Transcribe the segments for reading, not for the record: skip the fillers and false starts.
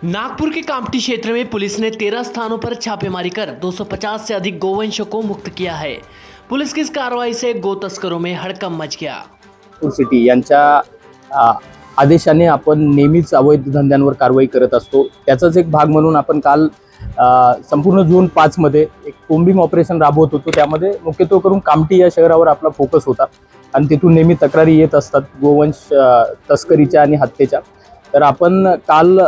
नागपुर के कामठी क्षेत्र में पुलिस ने 13 स्थानों पर छापेमारी कर 250 से अधिक गोवंशों को मुक्त किया है। पुलिस की इस कार्रवाई से गो तस्करों में हड़कंप मच गया। सिटी यांच्या आदेशाने आपण नेहमीच अवैध धंद्यांवर कारवाई करत असतो। त्याचाच एक भाग म्हणून आपण काल संपूर्ण झोन 5 मध्ये एक कोम्बिंग ऑपरेशन राबवत होतो। त्यामध्ये मुख्यत्वे करून कामठी या शहरावर आपला फोकस होता आणि तिथून नेहमी तक्रारी येत असतात गोवंश तस्करीच्या आणि हत्येच्या। तर आपण काल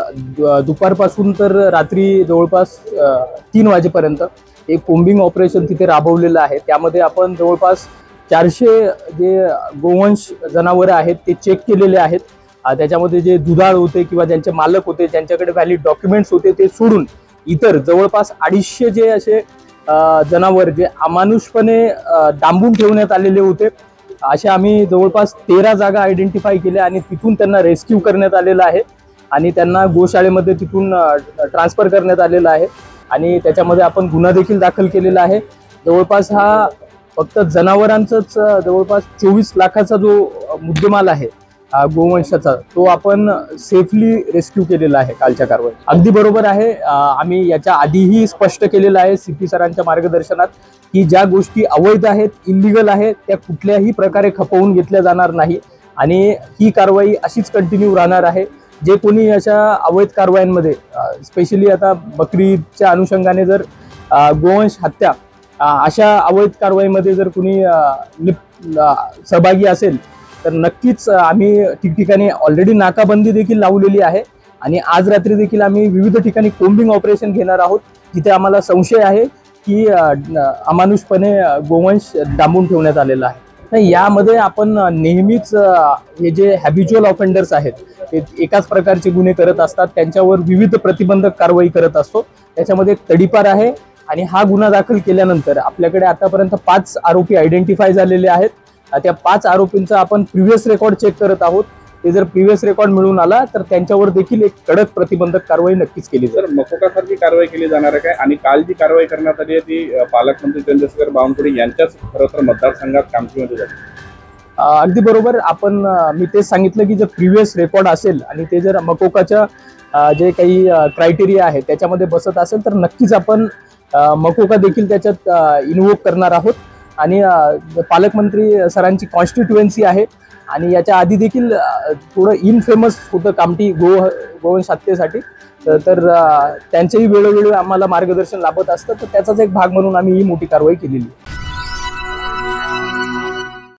दुपारपासून तर रात्री जवळपास 3 वाजेपर्यंत एक कोम्बिंग ऑपरेशन तिथे राबवलेलं आहे। त्यामध्ये आपण जवळपास 400 जे गोवंश जनावरे आहेत ते चेक केलेले आहेत। त्याच्यामध्ये जे दुधाळ होते किंवा ज्यांचे मालक होते ज्यांच्याकडे व्हॅलिड डॉक्युमेंट्स होते ते सोडून इतर जवळपास 250 जे असे जनावर जे अमानुषपणे डांबून ठेवण्यात आलेले होते असे आम्ही जवळपास 13 जागा आयडेंटिफाय केल्या आणि तिथून त्यांना रेस्क्यू करण्यात आलेला आहे आणि त्यांना गोशाळेमध्ये तिथून ट्रान्सफर करण्यात आलेला आहे आणि त्याच्यामध्ये आपण गुन्हा देखील दाखल केलेला आहे। जवळपास हा फक्त जनावरांचाच जवळपास 24 लाखाचा जो मुद्देमाल आहे गोवंशाचा तो आपण सेफली रेस्क्यू केलेला आहे कालच्या कारवाईत। अगदी बरोबर आहे। आम्ही याच्या आधीही स्पष्ट केलेलं आहे सीपी सरांच्या मार्गदर्शनात की ज्या गोष्टी अवैध आहेत इल्लीगल आहेत त्या कुठल्याही प्रकारे खपवून घेतल्या जाणार नाही आणि ही कारवाई अशीच कंटिन्यू राहणार आहे। जे कोणी अशा अवैध कारवायांमध्ये स्पेशली आता बकरी ईदच्या अनुषंगाने जर गोवंश हत्या अशा अवैध कारवाईमध्ये जर कोणी सहभागी असेल तर नक्कीच आम्ही ठिकठिकाणी ऑलरेडी नाकाबंदी देखील लावलेली आहे आणि आज रात्री देखील आम्ही विविध ठिकाणी कोम्बिंग ऑपरेशन घेणार आहोत जिथे आम्हाला संशय आहे की अमानुषपणे गोवंश डांबून ठेवण्यात आलेला आहे। नाही, यामध्ये आपण नेहमीच हे जे हॅबिच्युअल ऑफेंडर्स आहेत ते एकाच प्रकारचे गुन्हे करत असतात त्यांच्यावर विविध प्रतिबंधक कारवाई करत असतो। त्याच्यामध्ये एक तडीपार आहे आणि हा गुन्हा दाखल केल्यानंतर आपल्याकडे आतापर्यंत 5 आरोपी आयडेंटिफाय झालेले आहेत। त्या 5 आरोपींचा आपण प्रिव्हियस रेकॉर्ड चेक करत आहोत। ते जर प्रिव्हियस रेकॉर्ड मिळून आला तर त्यांच्यावर देखील एक कडक प्रतिबंधक कारवाई नक्कीच केली जाईल। मकोकासारखी कारवाई केली जाणार आहे काय आणि काल जी कारवाई करण्यात आली आहे ती पालकमंत्री चंद्रशेखर बावनकुळे यांच्याच खरं तर मतदारसंघात कामठीमध्ये झाली। अगदी बरोबर। आपण मी तेच सांगितलं की जर प्रिव्हियस रेकॉर्ड असेल आणि ते जर मकोकाच्या जे काही क्रायटेरिया आहे त्याच्यामध्ये बसत असेल तर नक्कीच आपण मकोका देखील त्याच्यात इन्व्होक करणार आहोत आणि पालकमंत्री सरांची कॉन्स्टिट्युएन्सी आहे आणि याच्या आधी देखील थोडं इनफेमस होतं कामठी गोवंश हत्येसाठी तर त्यांचेही वेळोवेळी आम्हाला मार्गदर्शन लाभत असतं तर त्याचाच एक भाग म्हणून आम्ही ही मोठी कारवाई केलेली आहे।